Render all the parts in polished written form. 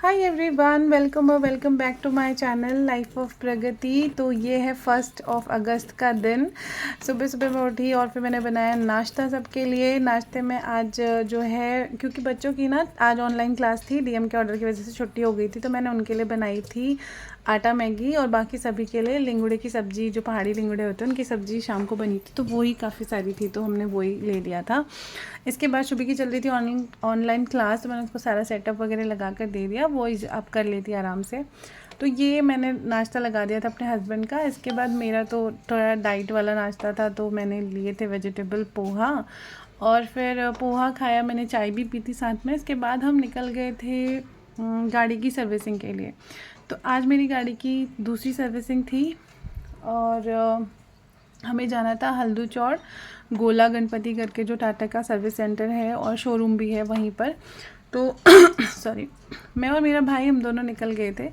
हाय everyone, welcome और welcome back to my channel life of Pragati. तो ये है 1 अगस्त का दिन। सुबह सुबह मैं उठी और फिर मैंने बनाया नाश्ता सबके लिए। नाश्ते में आज जो है, क्योंकि बच्चों की ना आज ऑनलाइन क्लास थी, डीएम के ऑर्डर की वजह से छुट्टी हो गई थी, तो मैंने उनके लिए बनाई थी आटा मैगी और बाकी सभी के लिए लिंगुड़े की सब्ज़ी, जो पहाड़ी लिंगुड़े होते हैं उनकी सब्ज़ी शाम को बनी थी, तो वही काफ़ी सारी थी तो हमने वही ले लिया था। इसके बाद सुबह की चल रही थी ऑनलाइन क्लास, तो मैंने उसको सारा सेटअप वगैरह लगा कर दे दिया, वो अब कर लेती आराम से। तो ये मैंने नाश्ता लगा दिया था अपने हस्बैंड का। इसके बाद मेरा तो थोड़ा डाइट वाला नाश्ता था, तो मैंने लिए थे वेजिटेबल पोहा और फिर पोहा खाया, मैंने चाय भी पी थी साथ में। इसके बाद हम निकल गए थे गाड़ी की सर्विसिंग के लिए। तो आज मेरी गाड़ी की दूसरी सर्विसिंग थी और हमें जाना था हल्दू चौड़ गोला गणपति करके, जो टाटा का सर्विस सेंटर है और शोरूम भी है वहीं पर। तो सॉरी, मैं और मेरा भाई हम दोनों निकल गए थे।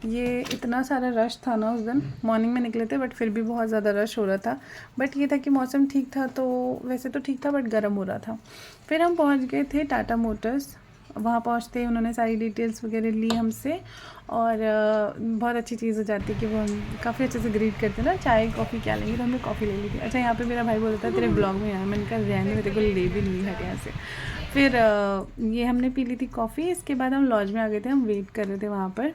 ये इतना सारा रश था ना, उस दिन मॉर्निंग में निकले थे बट फिर भी बहुत ज़्यादा रश हो रहा था। बट ये था कि मौसम ठीक था, तो वैसे तो ठीक था बट गर्म हो रहा था। फिर हम पहुंच गए थे टाटा मोटर्स। वहाँ पहुँचते ही उन्होंने सारी डिटेल्स वगैरह ली हमसे और बहुत अच्छी चीज़ हो जाती है कि वो हम काफ़ी अच्छे से ग्रीट करते हैं ना, चाय कॉफ़ी क्या लेंगे, तो हमने कॉफ़ी ले ली थी। अच्छा, यहाँ पे मेरा भाई बोल रहा था तेरे ब्लॉग में आया, मैंने कहा रहने मेरे को ले भी नहीं हट यहाँ से। फिर ये हमने पी ली थी कॉफ़ी। इसके बाद हम लॉज में आ गए थे, हम वेट कर रहे थे वहाँ पर।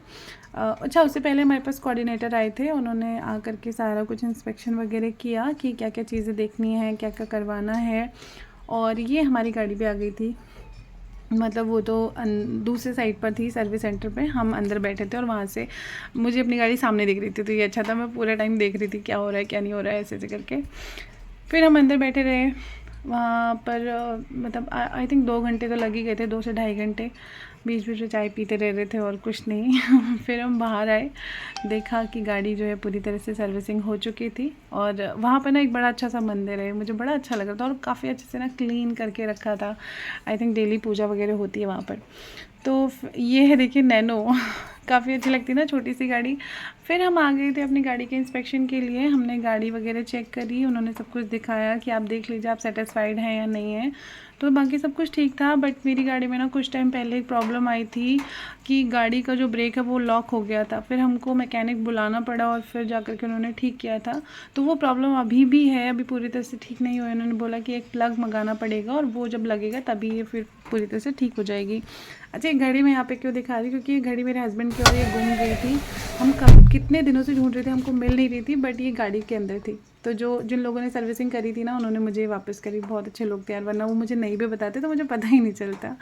अच्छा, उससे पहले हमारे पास कोऑर्डिनेटर आए थे, उन्होंने आकर के सारा कुछ इंस्पेक्शन वगैरह किया कि क्या क्या चीज़ें देखनी है, क्या क्या करवाना है। और ये हमारी गाड़ी पे आ गई थी, मतलब वो तो दूसरे साइड पर थी सर्विस सेंटर पे, हम अंदर बैठे थे और वहाँ से मुझे अपनी गाड़ी सामने दिख रही थी, तो ये अच्छा था, मैं पूरा टाइम देख रही थी क्या हो रहा है क्या नहीं हो रहा है, ऐसे ऐसे करके। फिर हम अंदर बैठे रहे वहाँ पर, मतलब आई थिंक 2 घंटे तो लग ही गए थे, 2 से ढाई घंटे। बीच बीच में चाय पीते रह रहे थे और कुछ नहीं। फिर हम बाहर आए, देखा कि गाड़ी जो है पूरी तरह से सर्विसिंग हो चुकी थी। और वहाँ पर ना एक बड़ा अच्छा सा मंदिर है, मुझे बड़ा अच्छा लग रहा था और काफ़ी अच्छे से ना क्लीन करके रखा था। आई थिंक डेली पूजा वगैरह होती है वहाँ पर। तो ये है, देखिए नैनो। काफ़ी अच्छी लगती है ना छोटी सी गाड़ी। फिर हम आ गए थे अपनी गाड़ी के इंस्पेक्शन के लिए। हमने गाड़ी वगैरह चेक करी, उन्होंने सब कुछ दिखाया कि आप देख लीजिए आप सेटिस्फाइड हैं या नहीं है। तो बाकी सब कुछ ठीक था, बट मेरी गाड़ी में ना कुछ टाइम पहले एक प्रॉब्लम आई थी कि गाड़ी का जो ब्रेक है वो लॉक हो गया था। फिर हमको मैकेनिक बुलाना पड़ा और फिर जाकर के उन्होंने ठीक किया था। तो वो प्रॉब्लम अभी भी है, अभी पूरी तरह से ठीक नहीं हुई। उन्होंने बोला कि एक प्लग मंगाना पड़ेगा और वो जब लगेगा तभी ये फिर पूरी तरह से ठीक हो जाएगी। अच्छा, ये घड़ी मैं यहाँ पे क्यों दिखा रही, क्योंकि ये घड़ी मेरे हस्बैंड की और ये गुम गई थी। हम कितने दिनों से ढूंढ रहे थे, हमको मिल नहीं रही थी, बट ये गाड़ी के अंदर थी। तो जिन लोगों ने सर्विसिंग करी थी ना, उन्होंने मुझे वापस करी। बहुत अच्छे लोग थे यार, वरना वो मुझे नहीं भी बताते तो मुझे पता ही नहीं चलता।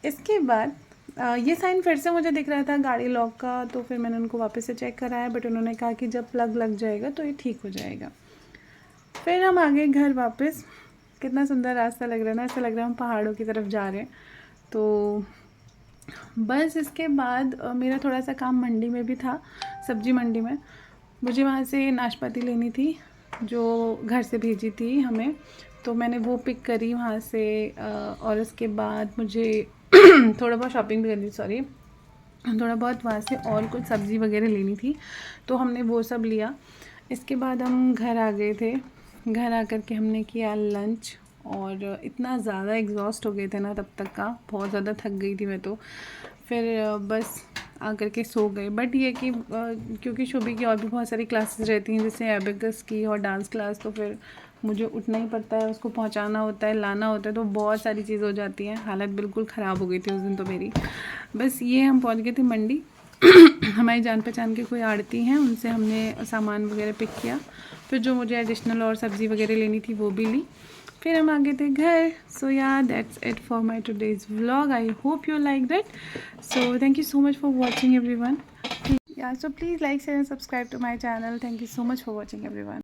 इसके बाद ये साइन फिर से मुझे दिख रहा था गाड़ी लॉक का, तो फिर मैंने उनको वापस से चेक कराया, बट उन्होंने कहा कि जब प्लग लग जाएगा तो ये ठीक हो जाएगा। फिर हम आ गए घर वापस। कितना सुंदर रास्ता लग रहा है ना, ऐसा लग रहा है हम पहाड़ों की तरफ जा रहे हैं। तो बस इसके बाद मेरा थोड़ा सा काम मंडी में भी था, सब्जी मंडी में। मुझे वहाँ से नाशपाती लेनी थी, जो घर से भेजी थी हमें, तो मैंने वो पिक करी वहाँ से। और उसके बाद मुझे थोड़ा बहुत शॉपिंग भी करनी, सॉरी, थोड़ा बहुत वहाँ से और कुछ सब्ज़ी वगैरह लेनी थी, तो हमने वो सब लिया। इसके बाद हम घर आ गए थे। घर आकर के हमने किया लंच और इतना ज़्यादा एग्जॉस्ट हो गए थे ना तब तक का, बहुत ज़्यादा थक गई थी मैं तो। फिर बस आकर के सो गए। बट ये कि क्योंकि शोभी की और भी बहुत सारी क्लासेस रहती हैं, जैसे एबेकस की और डांस क्लास, तो फिर मुझे उठना ही पड़ता है, उसको पहुंचाना होता है, लाना होता है, तो बहुत सारी चीज़ हो जाती हैं। हालत बिल्कुल ख़राब हो गई थी उस दिन तो मेरी। बस ये हम पहुंच गए थे मंडी। हमारी जान पहचान के कोई आड़ती हैं, उनसे हमने सामान वगैरह पिक किया। फिर जो मुझे एडिशनल और सब्ज़ी वगैरह लेनी थी वो भी ली। फिर हम आ गए थे घर। सो या that's it for my today's vlog. I hope you like that. So thank you so much for watching everyone. Yeah, so please like, share and subscribe to my channel. Thank you so much for watching everyone.